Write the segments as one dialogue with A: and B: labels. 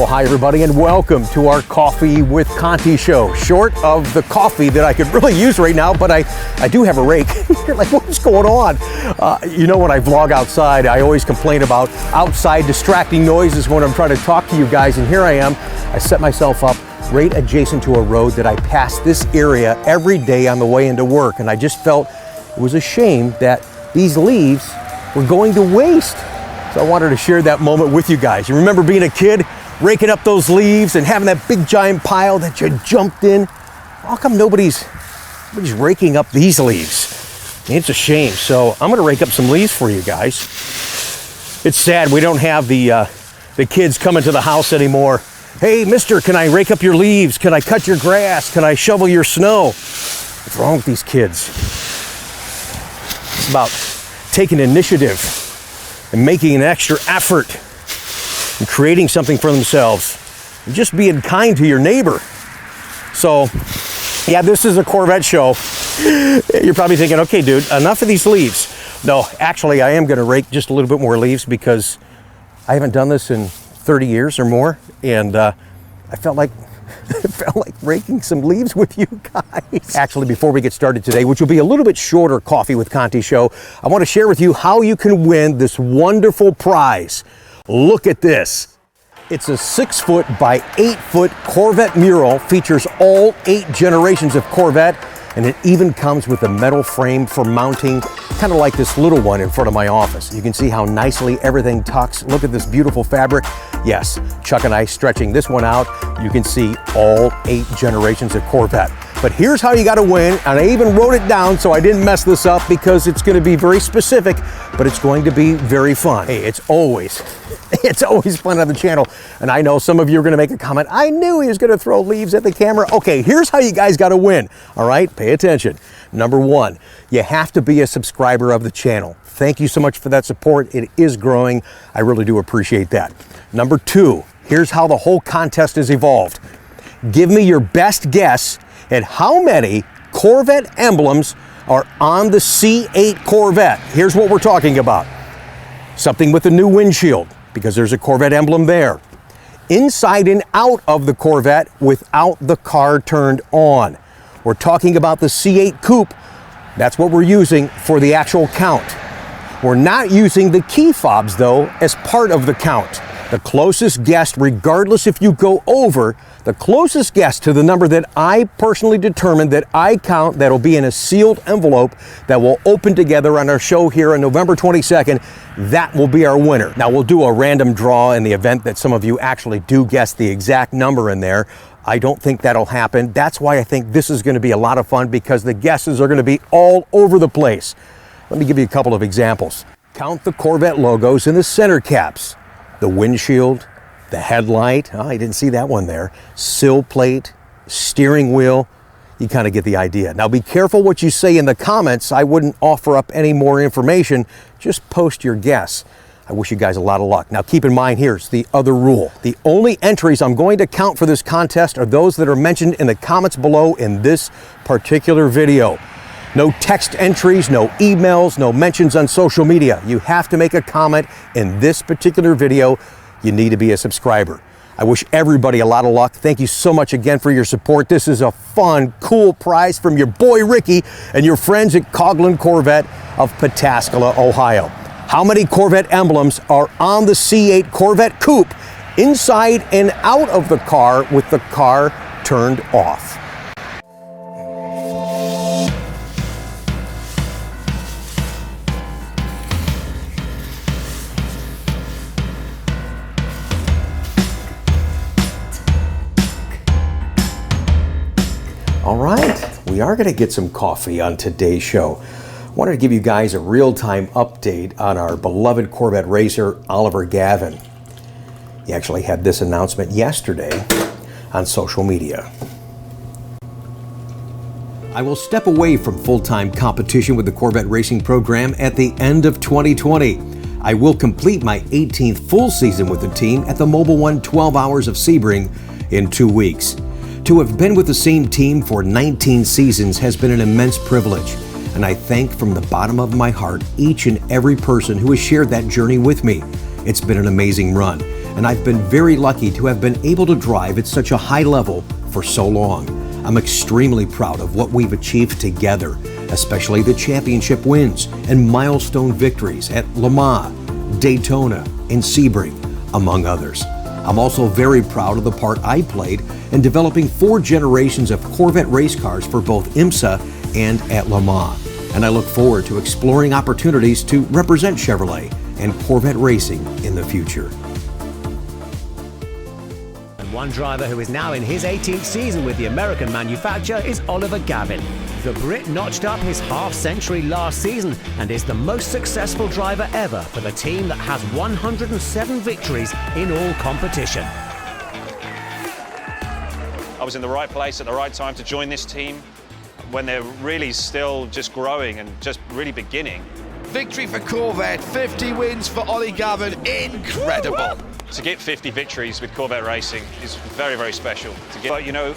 A: Well, hi everybody, and welcome to our Coffee with Conti show. Short of the coffee that I could really use right now, but I do have a rake. You're like, what's going on? You know, when I vlog outside, I always complain about outside distracting noises when I'm trying to talk to you guys, and here I am. I set myself up right adjacent to a road that I pass this area every day on the way into work, and I just felt it was a shame that these leaves were going to waste. So I wanted to share that moment with you guys. You remember being a kid, raking up those leaves and having that big giant pile that you jumped in? How come nobody's raking up these leaves? It's a shame. So I'm gonna rake up some leaves for you guys. It's sad we don't have the kids coming to the house anymore. Hey, mister, can I rake up your leaves? Can I cut your grass? Can I shovel your snow? What's wrong with these kids? It's about taking initiative and making an extra effort and creating something for themselves and just being kind to your neighbor. So yeah, this is a Corvette show. You're probably thinking, okay dude, enough of these leaves. No, actually I am gonna rake just a little bit more leaves because I haven't done this in 30 years or more, and I felt like raking some leaves with you guys. Actually, before we get started today, which will be a little bit shorter Coffee with Conti show, I want to share with you how you can win this wonderful prize. Look at this. It's a 6-foot by 8-foot Corvette mural, features all 8 generations of Corvette, and it even comes with a metal frame for mounting, kind of like this little one in front of my office. You can see how nicely everything tucks. Look at this beautiful fabric. Yes, Chuck and I stretching this one out. You can see all 8 generations of Corvette. But here's how you gotta win, and I even wrote it down so I didn't mess this up because it's gonna be very specific, but it's going to be very fun. Hey, it's always fun on the channel. And I know some of you are gonna make a comment, I knew he was gonna throw leaves at the camera. Okay, here's how you guys gotta win, all right? Pay attention. Number 1, you have to be a subscriber of the channel. Thank you so much for that support. It is growing. I really do appreciate that. Number 2, here's how the whole contest is evolved. Give me your best guess at how many Corvette emblems are on the C8 Corvette. Here's what we're talking about. Something with a new windshield, because there's a Corvette emblem there. Inside and out of the Corvette without the car turned on. We're talking about the C8 Coupe. That's what we're using for the actual count. We're not using the key fobs though as part of the count. The closest guess, regardless if you go over, the closest guess to the number that I personally determined that I count, that'll be in a sealed envelope that will open together on our show here on November 22nd, that will be our winner. Now we'll do a random draw in the event that some of you actually do guess the exact number in there. I don't think that'll happen. That's why I think this is going to be a lot of fun, because the guesses are going to be all over the place. Let me give you a couple of examples. Count the Corvette logos in the center caps. The windshield, the headlight, oh, I didn't see that one there, sill plate, steering wheel, you kind of get the idea. Now be careful what you say in the comments. I wouldn't offer up any more information, just post your guess. I wish you guys a lot of luck. Now keep in mind, here's the other rule. The only entries I'm going to count for this contest are those that are mentioned in the comments below in this particular video. No text entries, no emails, no mentions on social media. You have to make a comment in this particular video. You need to be a subscriber. I wish everybody a lot of luck. Thank you so much again for your support. This is a fun, cool prize from your boy Ricky and your friends at Coughlin Corvette of Pataskala, Ohio. How many Corvette emblems are on the C8 Corvette Coupe inside and out of the car with the car turned off? All right, we are going to get some coffee on today's show. I wanted to give you guys a real-time update on our beloved Corvette racer, Oliver Gavin. He actually had this announcement yesterday on social media. I will step away from full-time competition with the Corvette racing program at the end of 2020. I will complete my 18th full season with the team at the Mobil 1 12 Hours of Sebring in 2 weeks. To have been with the same team for 19 seasons has been an immense privilege, and I thank from the bottom of my heart each and every person who has shared that journey with me. It's been an amazing run. and I've been very lucky to have been able to drive at such a high level for so long. I'm extremely proud of what we've achieved together, especially the championship wins and milestone victories at Le Mans, Daytona, and Sebring, among others. I'm also very proud of the part I played in developing 4 generations of Corvette race cars for both IMSA and at Le Mans, and I look forward to exploring opportunities to represent Chevrolet and Corvette racing in the future.
B: And one driver who is now in his 18th season with the American manufacturer is Oliver Gavin. The Brit notched up his half-century last season and is the most successful driver ever for the team that has 107 victories in all competition.
C: I was in the right place at the right time to join this team when they're really still just growing and just really beginning.
D: Victory for Corvette, 50 wins for Ollie Gavin, incredible.
C: To get 50 victories with Corvette Racing is very, very special. But you know,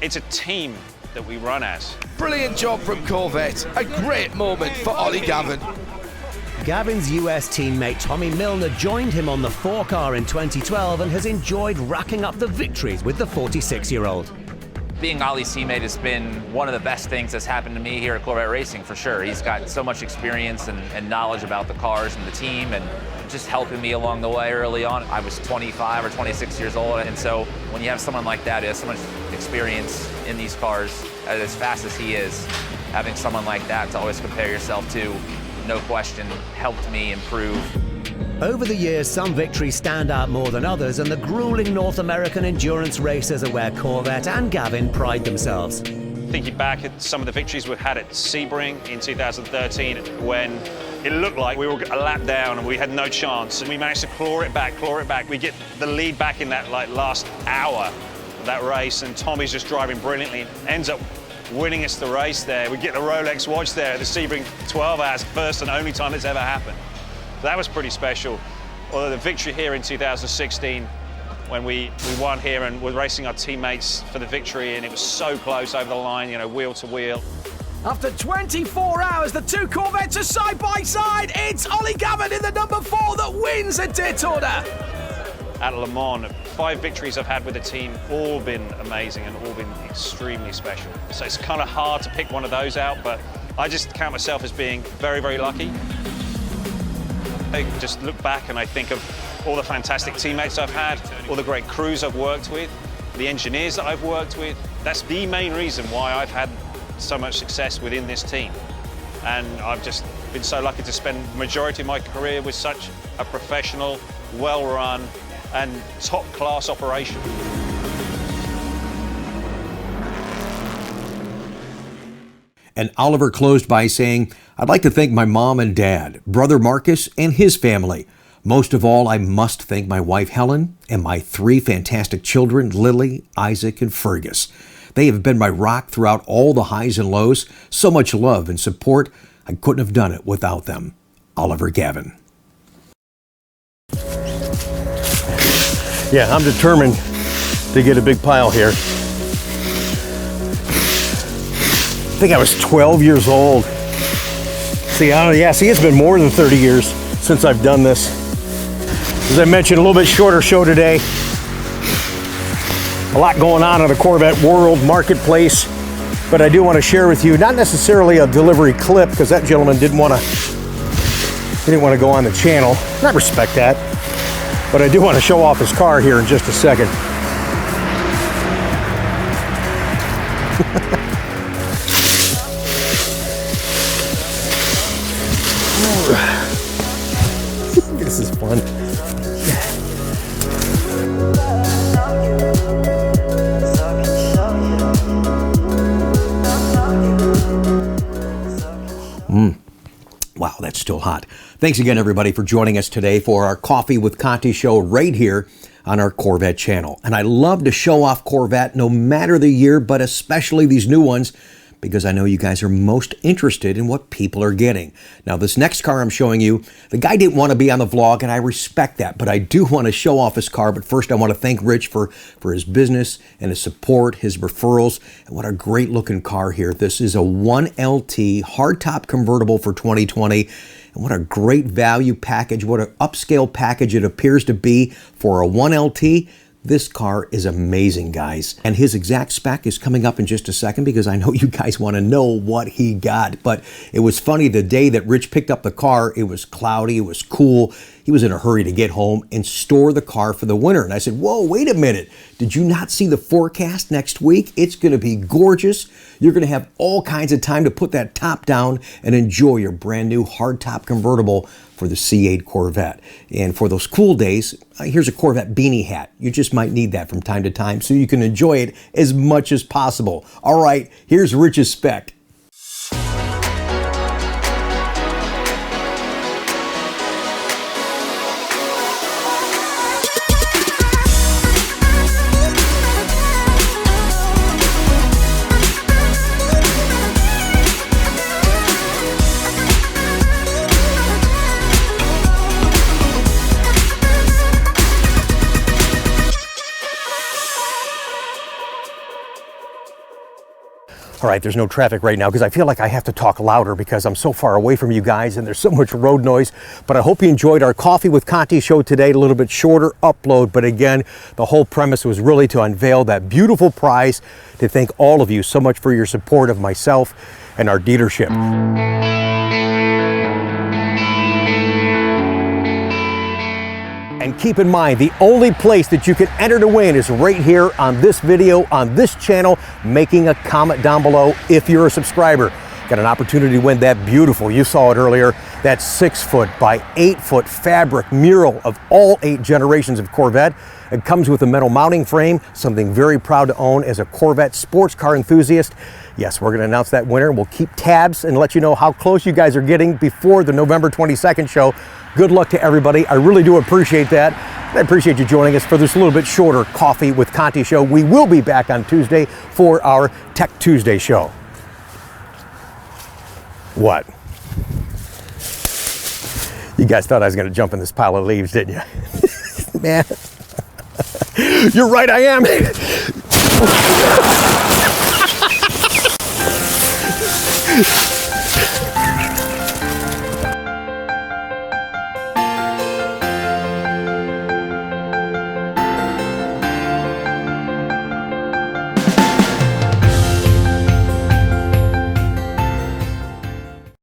C: it's a team that we run as.
D: Brilliant job from Corvette, a great moment for Ollie Gavin.
B: Gavin's US teammate Tommy Milner joined him on the 4 car in 2012 and has enjoyed racking up the victories with the 46-year-old.
E: Being Ollie's teammate has been one of the best things that's happened to me here at Corvette Racing, for sure. He's got so much experience and knowledge about the cars and the team, and just helping me along the way early on. I was 25 or 26 years old, and so when you have someone like that who has so much experience in these cars, as fast as he is, having someone like that to always compare yourself to, no question, helped me improve.
B: Over the years, some victories stand out more than others, and the grueling North American endurance races are where Corvette and Gavin pride themselves.
C: Thinking back at some of the victories we've had at Sebring in 2013, when it looked like we were a lap down and we had no chance, and we managed to claw it back. We get the lead back in that last hour of that race, and Tommy's just driving brilliantly, ends up winning us the race there. We get the Rolex watch there at the Sebring 12 hours, first and only time it's ever happened. That was pretty special. Although the victory here in 2016, when we won here and were racing our teammates for the victory, and it was so close over the line, you know, wheel to wheel.
D: After 24 hours, the 2 Corvettes are side by side. It's Ollie Gavin in the number 4 that wins at Daytona.
C: At Le Mans, 5 victories I've had with the team, all been amazing and all been extremely special. So it's kind of hard to pick one of those out, but I just count myself as being very, very lucky. I just look back and I think of all the fantastic teammates I've had, all the great crews I've worked with, the engineers that I've worked with. That's the main reason why I've had so much success within this team. And I've just been so lucky to spend the majority of my career with such a professional, well-run, and top-class operation.
A: And Oliver closed by saying, "I'd like to thank my mom and dad, brother Marcus, and his family. Most of all, I must thank my wife Helen and my 3 fantastic children, Lily, Isaac, and Fergus. They have been my rock throughout all the highs and lows. So much love and support. I couldn't have done it without them." Oliver Gavin. Yeah, I'm determined to get a big pile here. I think I was 12 years old. See, it's been more than 30 years since I've done this. As I mentioned, a little bit shorter show today. A lot going on in the Corvette world marketplace, but I do want to share with you, not necessarily a delivery clip, because that gentleman didn't want to go on the channel. And I respect that, but I do want to show off his car here in just a second. This is fun. Wow, that's still hot. Thanks again, everybody, for joining us today for our Coffee with Conti show right here on our Corvette channel. And I love to show off Corvette no matter the year, but especially these new ones, because I know you guys are most interested in what people are getting. Now, this next car I'm showing you, the guy didn't want to be on the vlog, and I respect that, but I do want to show off his car. But first, I want to thank Rich for his business and his support, his referrals, and what a great looking car here. This is a 1LT hardtop convertible for 2020. And what a great value package, what an upscale package it appears to be for a 1LT. This car is amazing, guys. And his exact spec is coming up in just a second because I know you guys want to know what he got. But it was funny, the day that Rich picked up the car, it was cloudy, it was cool. He was in a hurry to get home and store the car for the winter. And I said, whoa, wait a minute. Did you not see the forecast next week? It's going to be gorgeous. You're going to have all kinds of time to put that top down and enjoy your brand new hardtop convertible for the C8 Corvette. And for those cool days, here's a Corvette beanie hat. You just might need that from time to time so you can enjoy it as much as possible. All right, here's Rich's spec. All right, there's no traffic right now because I feel like I have to talk louder because I'm so far away from you guys and there's so much road noise. But I hope you enjoyed our Coffee with Conti show today, a little bit shorter upload. But again, the whole premise was really to unveil that beautiful prize, to thank all of you so much for your support of myself and our dealership. And keep in mind, the only place that you can enter to win is right here on this video, on this channel, making a comment down below if you're a subscriber. Got an opportunity to win that beautiful, you saw it earlier, that 6-foot by 8-foot fabric mural of all 8 generations of Corvette. It comes with a metal mounting frame, something very proud to own as a Corvette sports car enthusiast. Yes, we're going to announce that winner. We'll keep tabs and let you know how close you guys are getting before the November 22nd show. Good luck to everybody. I really do appreciate that. I appreciate you joining us for this little bit shorter Coffee with Conti show. We will be back on Tuesday for our Tech Tuesday show. What? You guys thought I was going to jump in this pile of leaves, didn't you? Man. You're right, I am.